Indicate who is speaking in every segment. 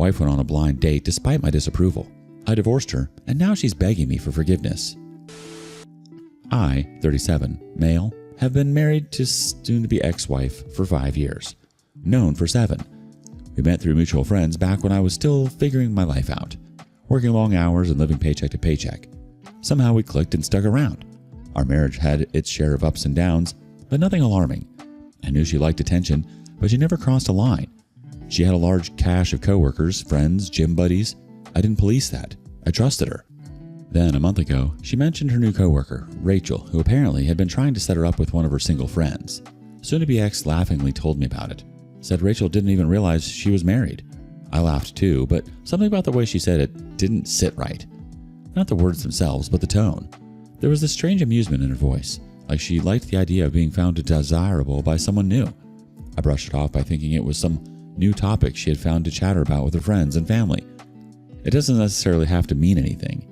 Speaker 1: Wife went on a blind date despite my disapproval. I divorced her, and now she's begging me for forgiveness. I, 37, male, have been married to soon-to-be ex-wife for 5 years. Known for 7. We met through mutual friends back when I was still figuring my life out, working long hours and living paycheck to paycheck. Somehow we clicked and stuck around. Our marriage had its share of ups and downs, but nothing alarming. I knew she liked attention, but she never crossed a line. She had a large cache of coworkers, friends, gym buddies. I didn't police that. I trusted her. Then, a month ago, she mentioned her new coworker, Rachel, who apparently had been trying to set her up with one of her single friends. Soon-to-be ex laughingly told me about it. Said Rachel didn't even realize she was married. I laughed too, but something about the way she said it didn't sit right. Not the words themselves, but the tone. There was this strange amusement in her voice, like she liked the idea of being found desirable by someone new. I brushed it off by thinking it was some new topic she had found to chatter about with her friends and family. It doesn't necessarily have to mean anything.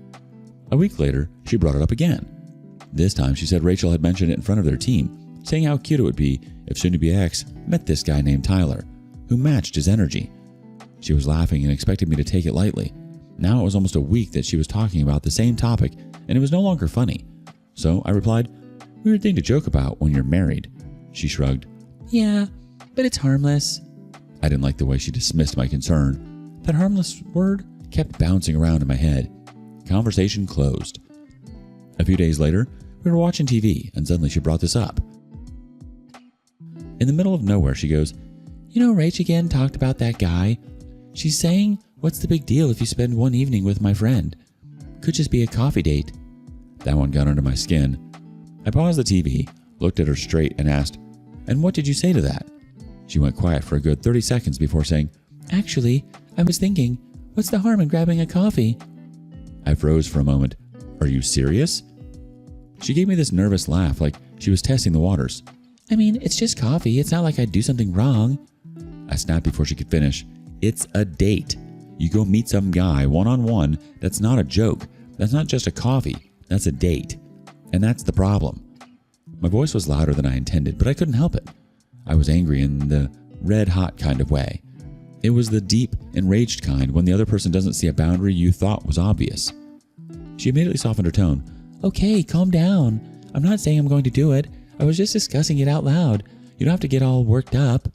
Speaker 1: A week later, she brought it up again. This time she said Rachel had mentioned it in front of their team, saying how cute it would be if soon-to-be ex met this guy named Tyler, who matched his energy. She was laughing and expected me to take it lightly. Now it was almost a week that she was talking about the same topic, and it was no longer funny. So I replied, "Weird thing to joke about when you're married." She shrugged. "Yeah, but it's harmless." I didn't like the way she dismissed my concern. That harmless word kept bouncing around in my head. Conversation closed. A few days later, we were watching TV, and suddenly she brought this up. In the middle of nowhere, she goes, "You know, Rach again talked about that guy. She's saying, what's the big deal if you spend one evening with my friend? Could just be a coffee date." That one got under my skin. I paused the TV, looked at her straight, and asked, "And what did you say to that?" She went quiet for a good 30 seconds before saying, "Actually, I was thinking, what's the harm in grabbing a coffee?" I froze for a moment. "Are you serious?" She gave me this nervous laugh like she was testing the waters. "I mean, it's just coffee. It's not like I'd do something wrong." I snapped before she could finish. "It's a date. You go meet some guy one-on-one. That's not a joke. That's not just a coffee. That's a date. And that's the problem." My voice was louder than I intended, but I couldn't help it. I was angry in the red-hot kind of way. It was the deep, enraged kind when the other person doesn't see a boundary you thought was obvious. She immediately softened her tone. "Okay, calm down. I'm not saying I'm going to do it. I was just discussing it out loud. You don't have to get all worked up."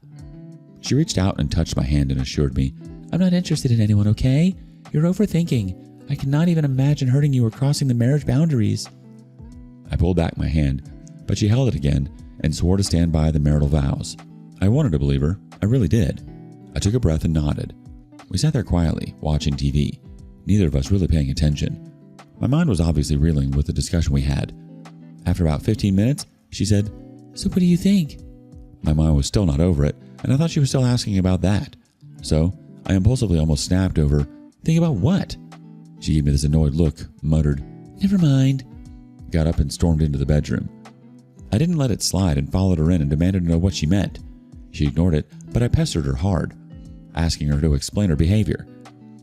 Speaker 1: She reached out and touched my hand and assured me, "I'm not interested in anyone, okay? You're overthinking. I cannot even imagine hurting you or crossing the marriage boundaries." I pulled back my hand, but she held it again and swore to stand by the marital vows. I wanted to believe her. I really did. I took a breath and nodded. We sat there quietly, watching TV, neither of us really paying attention. My mind was obviously reeling with the discussion we had. After about 15 minutes, she said, "So what do you think?" My mind was still not over it, and I thought she was still asking about that. So I impulsively almost snapped over, "Think about what?" She gave me this annoyed look, muttered, "Never mind," got up and stormed into the bedroom. I didn't let it slide and followed her in and demanded to know what she meant. She ignored it, but I pestered her hard, asking her to explain her behavior.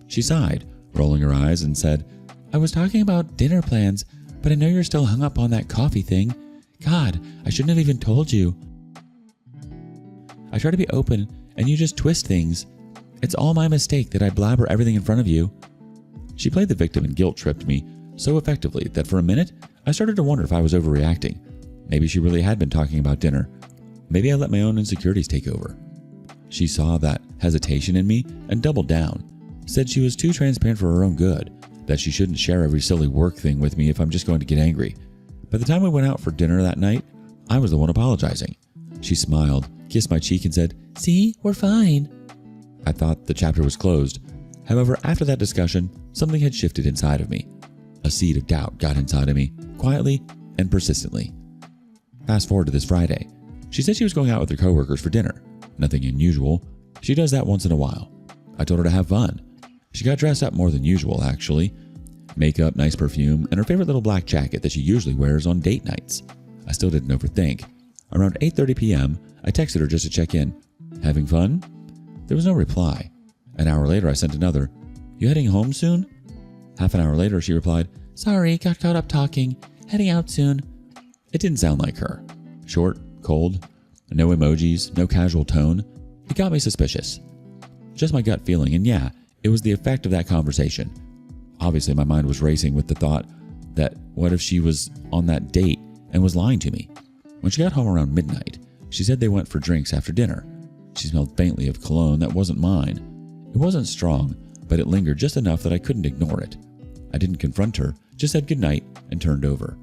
Speaker 1: She sighed, rolling her eyes, and said, "I was talking about dinner plans, but I know you're still hung up on that coffee thing. God, I shouldn't have even told you. I try to be open, and you just twist things. It's all my mistake that I blabber everything in front of you." She played the victim and guilt-tripped me so effectively that for a minute, I started to wonder if I was overreacting. Maybe she really had been talking about dinner. Maybe I let my own insecurities take over. She saw that hesitation in me and doubled down, said she was too transparent for her own good, that she shouldn't share every silly work thing with me if I'm just going to get angry. By the time we went out for dinner that night, I was the one apologizing. She smiled, kissed my cheek, and said, "See, we're fine." I thought the chapter was closed. However, after that discussion, something had shifted inside of me. A seed of doubt got inside of me, quietly and persistently. Fast forward to this Friday. She said she was going out with her coworkers for dinner. Nothing unusual. She does that once in a while. I told her to have fun. She got dressed up more than usual, actually. Makeup, nice perfume, and her favorite little black jacket that she usually wears on date nights. I still didn't overthink. Around 8:30 p.m., I texted her just to check in. "Having fun?" There was no reply. An hour later, I sent another, "You heading home soon?" Half an hour later, she replied, "Sorry, got caught up talking. Heading out soon." It didn't sound like her. Short, cold, no emojis, no casual tone. It got me suspicious. Just my gut feeling, and yeah, It was the effect of that conversation. Obviously, my mind was racing with the thought that what if she was on that date and was lying to me? When she got home around midnight, she said they went for drinks after dinner. She smelled faintly of cologne that wasn't mine. It wasn't strong, but it lingered just enough that I couldn't ignore it. I didn't confront her, just said goodnight and turned over.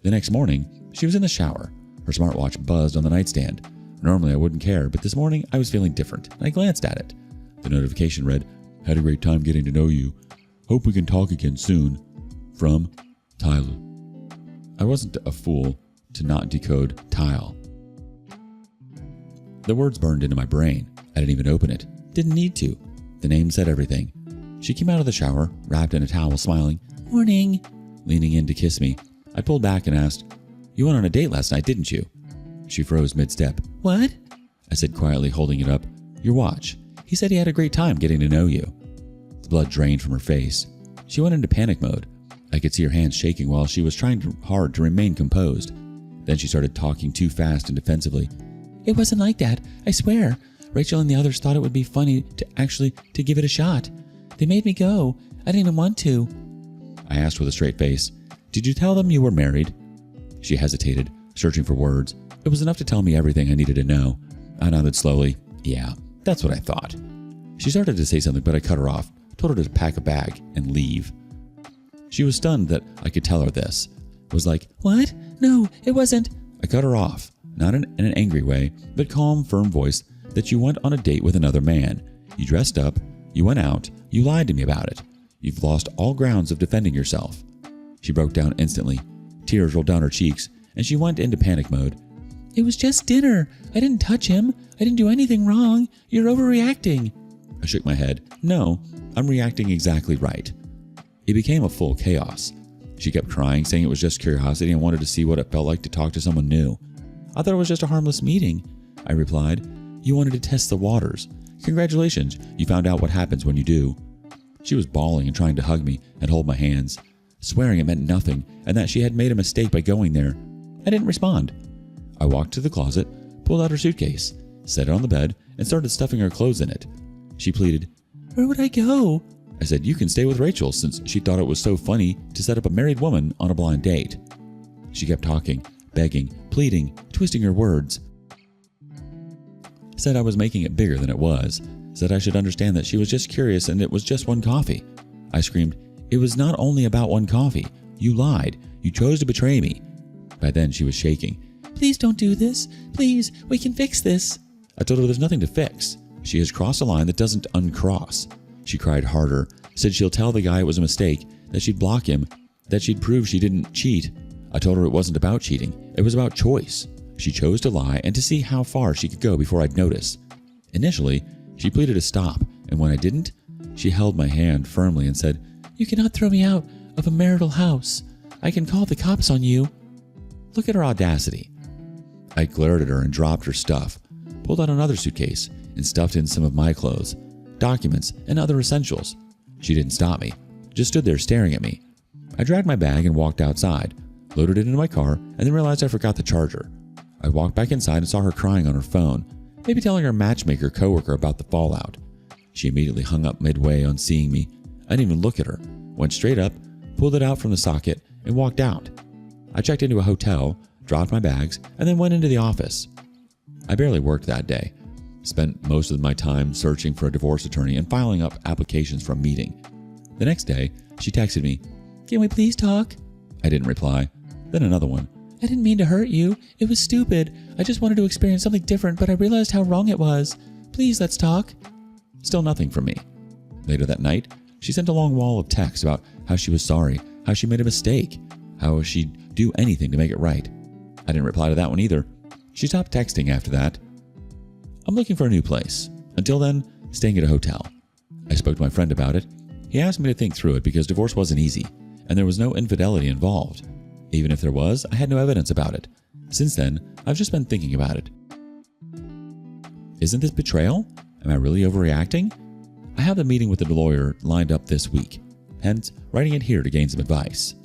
Speaker 1: The next morning, she was in the shower. Her smartwatch buzzed on the nightstand. Normally I wouldn't care, but this morning I was feeling different, and I glanced at it. The notification read, "Had a great time getting to know you. Hope we can talk again soon. From Tyler." I wasn't a fool to not decode Tile. The words burned into my brain. I didn't even open it. Didn't need to. The name said everything. She came out of the shower, wrapped in a towel, smiling, "Morning," leaning in to kiss me. I pulled back and asked, "You went on a date last night, didn't you?" She froze mid-step. "What?" I said quietly, holding it up. "Your watch. He said he had a great time getting to know you." The blood drained from her face. She went into panic mode. I could see her hands shaking while she was trying hard to remain composed. Then she started talking too fast and defensively. "It wasn't like that, I swear. Rachel and the others thought it would be funny to give it a shot. They made me go. I didn't even want to." I asked with a straight face, "Did you tell them you were married?" She hesitated, searching for words. It was enough to tell me everything I needed to know. I nodded slowly. "Yeah, that's what I thought." She started to say something, but I cut her off, told her to pack a bag and leave. She was stunned that I could tell her this. It was like, "What? No, it wasn't." I cut her off, not in an angry way, but calm, firm voice, that you went on a date with another man. You dressed up, you went out, you lied to me about it. You've lost all grounds of defending yourself. She broke down instantly. Tears rolled down her cheeks, and she went into panic mode. "It was just dinner. I didn't touch him. I didn't do anything wrong. You're overreacting." I shook my head. "No, I'm reacting exactly right." It became a full chaos. She kept crying, saying it was just curiosity and wanted to see what it felt like to talk to someone new. "I thought it was just a harmless meeting," I replied. "You wanted to test the waters. Congratulations, you found out what happens when you do." She was bawling and trying to hug me and hold my hands, swearing it meant nothing and that she had made a mistake by going there. I didn't respond. I walked to the closet, pulled out her suitcase, set it on the bed, and started stuffing her clothes in it. She pleaded, "Where would I go?" I said, "You can stay with Rachel," since she thought it was so funny to set up a married woman on a blind date. She kept talking, begging, pleading, twisting her words. Said I was making it bigger than it was. Said I should understand that she was just curious and it was just one coffee. I screamed, "It was not only about one coffee. You lied. You chose to betray me." By then she was shaking. "Please don't do this. Please, we can fix this." I told her there's nothing to fix. She has crossed a line that doesn't uncross. She cried harder, said she'll tell the guy it was a mistake, that she'd block him, that she'd prove she didn't cheat. I told her it wasn't about cheating. It was about choice. She chose to lie and to see how far she could go before I'd notice. Initially, she pleaded to stop, and when I didn't, she held my hand firmly and said, "You cannot throw me out of a marital house. I can call the cops on you." Look at her audacity. I glared at her and dropped her stuff, pulled out another suitcase, and stuffed in some of my clothes, documents, and other essentials. She didn't stop me, just stood there staring at me. I dragged my bag and walked outside, loaded it into my car, and then realized I forgot the charger. I walked back inside and saw her crying on her phone, maybe telling her matchmaker coworker about the fallout. She immediately hung up midway on seeing me. I didn't even look at her, went straight up, pulled it out from the socket, and walked out. I checked into a hotel, dropped my bags, and then went into the office. I barely worked that day. Spent most of my time searching for a divorce attorney and filing up applications for a meeting. The next day, she texted me, "Can we please talk?" I didn't reply. Then another one. "I didn't mean to hurt you. It was stupid. I just wanted to experience something different, but I realized how wrong it was. Please, let's talk." Still nothing from me. Later that night, she sent a long wall of texts about how she was sorry, how she made a mistake, how she'd do anything to make it right. I didn't reply to that one either. She stopped texting after that. I'm looking for a new place. Until then, staying at a hotel. I spoke to my friend about it. He asked me to think through it because divorce wasn't easy, and there was no infidelity involved. Even if there was, I had no evidence about it. Since then, I've just been thinking about it. Isn't this betrayal? Am I really overreacting? I have the meeting with the lawyer lined up this week, hence writing it here to gain some advice.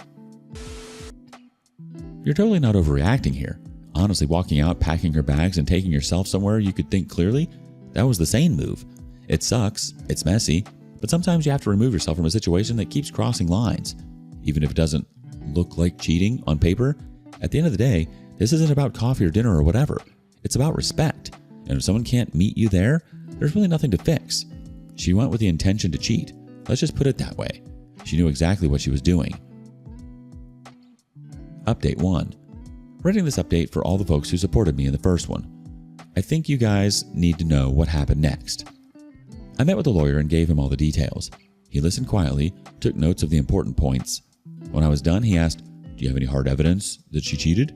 Speaker 1: You're totally not overreacting here. Honestly, walking out, packing your bags, and taking yourself somewhere you could think clearly, that was the sane move. It sucks, it's messy, but sometimes you have to remove yourself from a situation that keeps crossing lines. Even if it doesn't look like cheating on paper, at the end of the day, this isn't about coffee or dinner or whatever. It's about respect. And if someone can't meet you there, there's really nothing to fix. She went with the intention to cheat. Let's just put it that way. She knew exactly what she was doing. Update 1. Writing this update for all the folks who supported me in the first one. I think you guys need to know what happened next. I met with the lawyer and gave him all the details. He listened quietly, took notes of the important points. When I was done, he asked, "Do you have any hard evidence that she cheated?"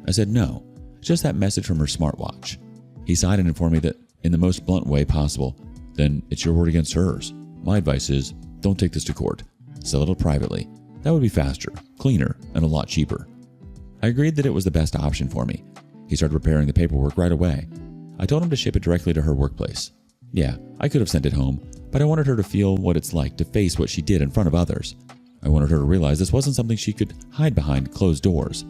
Speaker 1: I said no, just that message from her smartwatch. He sighed and informed me that in the most blunt way possible, then it's your word against hers. My advice is, don't take this to court. Settle it privately. That would be faster, cleaner, and a lot cheaper. I agreed that it was the best option for me. He started preparing the paperwork right away. I told him to ship it directly to her workplace. Yeah, I could have sent it home, but I wanted her to feel what it's like to face what she did in front of others. I wanted her to realize this wasn't something she could hide behind closed doors.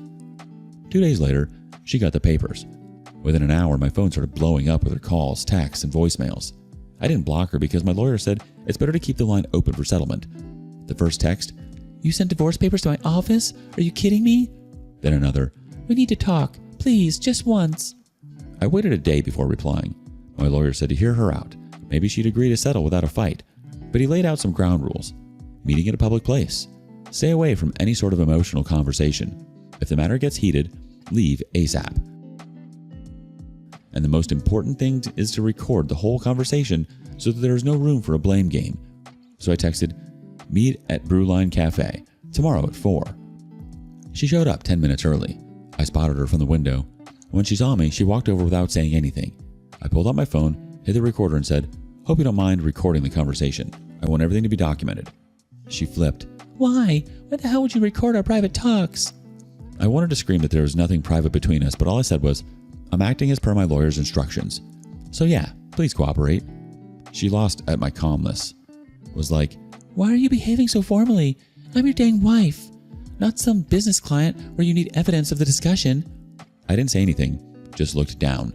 Speaker 1: 2 days later, she got the papers. Within an hour, my phone started blowing up with her calls, texts, and voicemails. I didn't block her because my lawyer said it's better to keep the line open for settlement. The first text, "You sent divorce papers to my office? Are you kidding me?" Then another, "We need to talk. Please, just once." I waited a day before replying. My lawyer said to hear her out. Maybe she'd agree to settle without a fight. But he laid out some ground rules. Meeting at a public place. Stay away from any sort of emotional conversation. If the matter gets heated, leave ASAP. And the most important thing is to record the whole conversation so that there is no room for a blame game. So I texted, "Meet at Brewline Cafe, tomorrow at 4. She showed up 10 minutes early. I spotted her from the window. When she saw me, she walked over without saying anything. I pulled out my phone, hit the recorder and said, "Hope you don't mind recording the conversation. I want everything to be documented." She flipped. "Why? Why the hell would you record our private talks?" I wanted to scream that there was nothing private between us, but all I said was, "I'm acting as per my lawyer's instructions. So yeah, please cooperate." She lost at my calmness. Was like, "Why are you behaving so formally? I'm your dang wife, not some business client where you need evidence of the discussion." I didn't say anything, just looked down.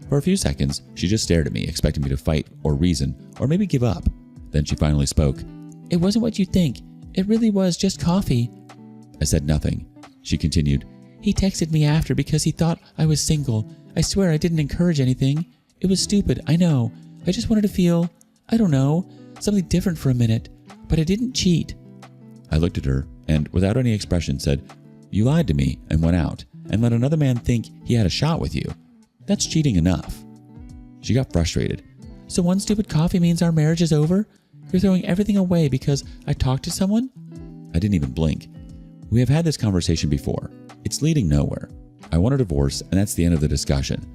Speaker 1: For a few seconds, she just stared at me, expecting me to fight or reason or maybe give up. Then she finally spoke. "It wasn't what you think. It really was just coffee." I said nothing. She continued, "He texted me after because he thought I was single. I swear I didn't encourage anything. It was stupid, I know. I just wanted to feel, I don't know, something different for a minute. But I didn't cheat." I looked at her and, without any expression, said, "You lied to me and went out and let another man think he had a shot with you. That's cheating enough." She got frustrated. "So one stupid coffee means our marriage is over? You're throwing everything away because I talked to someone?" I didn't even blink. "We have had this conversation before. It's leading nowhere. I want a divorce, and that's the end of the discussion."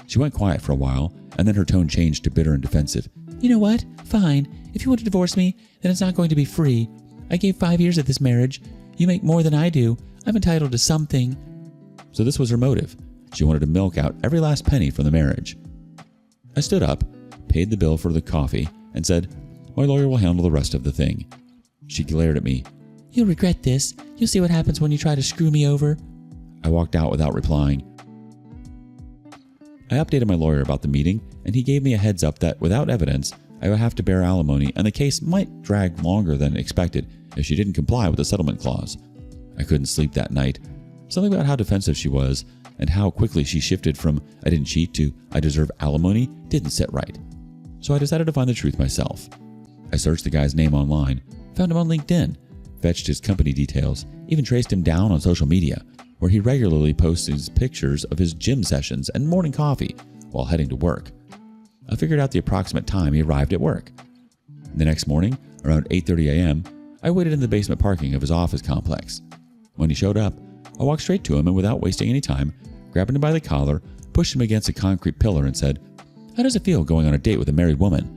Speaker 1: She went quiet for a while, and then her tone changed to bitter and defensive. "You know what? Fine. If you want to divorce me, then it's not going to be free. I gave 5 years of this marriage. You make more than I do. I'm entitled to something." So this was her motive. She wanted to milk out every last penny from the marriage. I stood up, paid the bill for the coffee, and said, "My lawyer will handle the rest of the thing." She glared at me. "You'll regret this. You'll see what happens when you try to screw me over." I walked out without replying. I updated my lawyer about the meeting, and he gave me a heads up that without evidence, I would have to bear alimony and the case might drag longer than expected if she didn't comply with the settlement clause. I couldn't sleep that night. Something about how defensive she was and how quickly she shifted from "I didn't cheat" to "I deserve alimony" didn't sit right. So I decided to find the truth myself. I searched the guy's name online, found him on LinkedIn, fetched his company details, even traced him down on social media, where he regularly posts pictures of his gym sessions and morning coffee while heading to work. I figured out the approximate time he arrived at work. The next morning, around 8:30 a.m., I waited in the basement parking of his office complex. When he showed up, I walked straight to him and without wasting any time, grabbed him by the collar, pushed him against a concrete pillar and said, "How does it feel going on a date with a married woman?"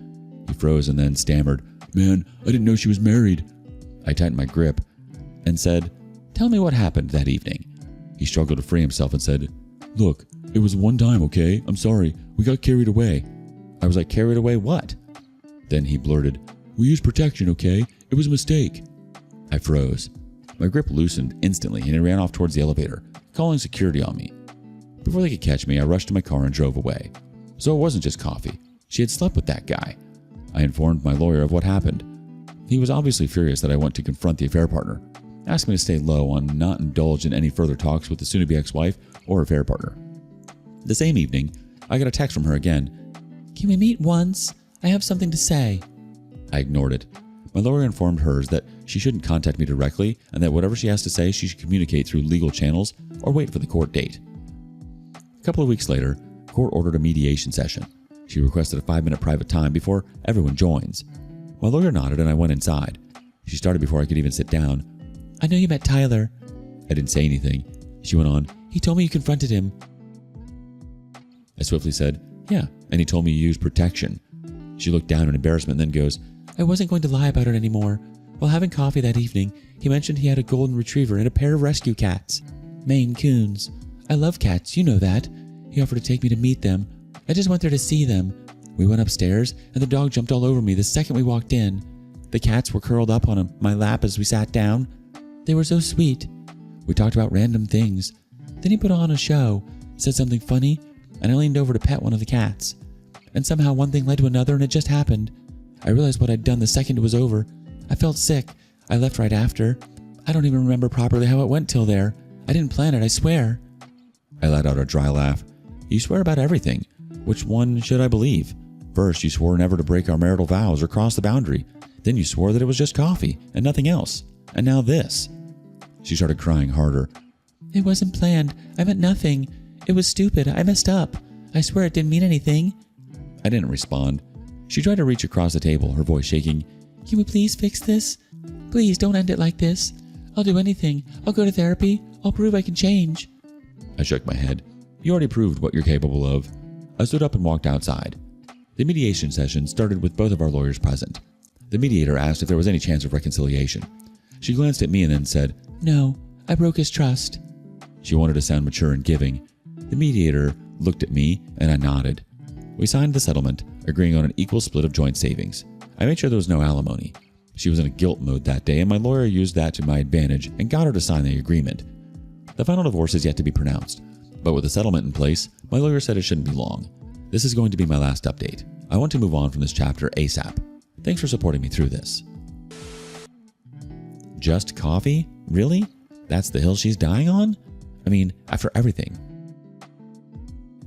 Speaker 1: He froze and then stammered, "Man, I didn't know she was married." I tightened my grip and said, "Tell me what happened that evening." He struggled to free himself and said, "Look, it was one time, okay? I'm sorry. We got carried away." I was like, "Carried away what?" Then he blurted, "We used protection, okay? It was a mistake." I froze. My grip loosened instantly and he ran off towards the elevator, calling security on me. Before they could catch me, I rushed to my car and drove away. So it wasn't just coffee. She had slept with that guy. I informed my lawyer of what happened. He was obviously furious that I went to confront the affair partner, asked me to stay low on not indulge in any further talks with the soon-to-be ex-wife or affair partner. The same evening, I got a text from her again. "Can we meet once? I have something to say." I ignored it. My lawyer informed hers that she shouldn't contact me directly and that whatever she has to say she should communicate through legal channels or wait for the court date. A couple of weeks later, court ordered a mediation session. She requested a 5-minute private time before everyone joins. My lawyer nodded and I went inside. She started before I could even sit down. "I know you met Tyler." I didn't say anything. She went on, "He told me you confronted him." I swiftly said, "Yeah, and he told me you used protection." She looked down in embarrassment and then goes, "I wasn't going to lie about it anymore. While having coffee that evening, he mentioned he had a golden retriever and a pair of rescue cats. Maine Coons. I love cats, you know that. He offered to take me to meet them. I just went there to see them. We went upstairs, and the dog jumped all over me the second we walked in. The cats were curled up on my lap as we sat down. They were so sweet. We talked about random things. Then he put on a show, said something funny, and I leaned over to pet one of the cats. And somehow one thing led to another and it just happened. I realized what I'd done the second it was over. I felt sick. I left right after. I don't even remember properly how it went till there. I didn't plan it, I swear." I let out a dry laugh. "You swear about everything. Which one should I believe? First, you swore never to break our marital vows or cross the boundary. Then you swore that it was just coffee and nothing else. And now this." She started crying harder. "It wasn't planned. I meant nothing. It was stupid. I messed up. I swear it didn't mean anything." I didn't respond. She tried to reach across the table, her voice shaking. "Can we please fix this? Please don't end it like this. I'll do anything. I'll go to therapy. I'll prove I can change." I shook my head. "You already proved what you're capable of." I stood up and walked outside. The mediation session started with both of our lawyers present. The mediator asked if there was any chance of reconciliation. She glanced at me and then said, "No, I broke his trust." She wanted to sound mature and giving. The mediator looked at me and I nodded. We signed the settlement, agreeing on an equal split of joint savings. I made sure there was no alimony. She was in a guilt mode that day, and my lawyer used that to my advantage and got her to sign the agreement. The final divorce is yet to be pronounced, but with the settlement in place, my lawyer said it shouldn't be long. This is going to be my last update. I want to move on from this chapter ASAP. Thanks for supporting me through this. Just coffee? Really? That's the hill she's dying on? I mean, after everything.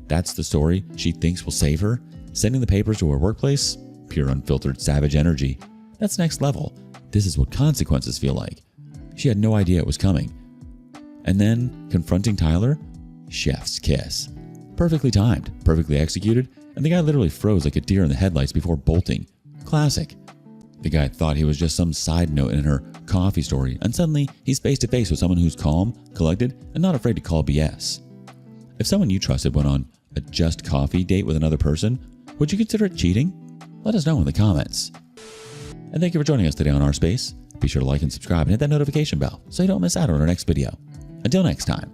Speaker 1: That's the story she thinks will save her? Sending the papers to her workplace? Pure unfiltered savage energy. That's next level. This is what consequences feel like. She had no idea it was coming. And then, confronting Tyler? Chef's kiss. Perfectly timed, perfectly executed, and the guy literally froze like a deer in the headlights before bolting. Classic. The guy thought he was just some side note in her coffee story, and suddenly he's face to face with someone who's calm, collected, and not afraid to call BS. If someone you trusted went on a just coffee date with another person, would you consider it cheating? Let us know in the comments. And thank you for joining us today on Our Space. Be sure to like and subscribe and hit that notification bell so you don't miss out on our next video. Until next time.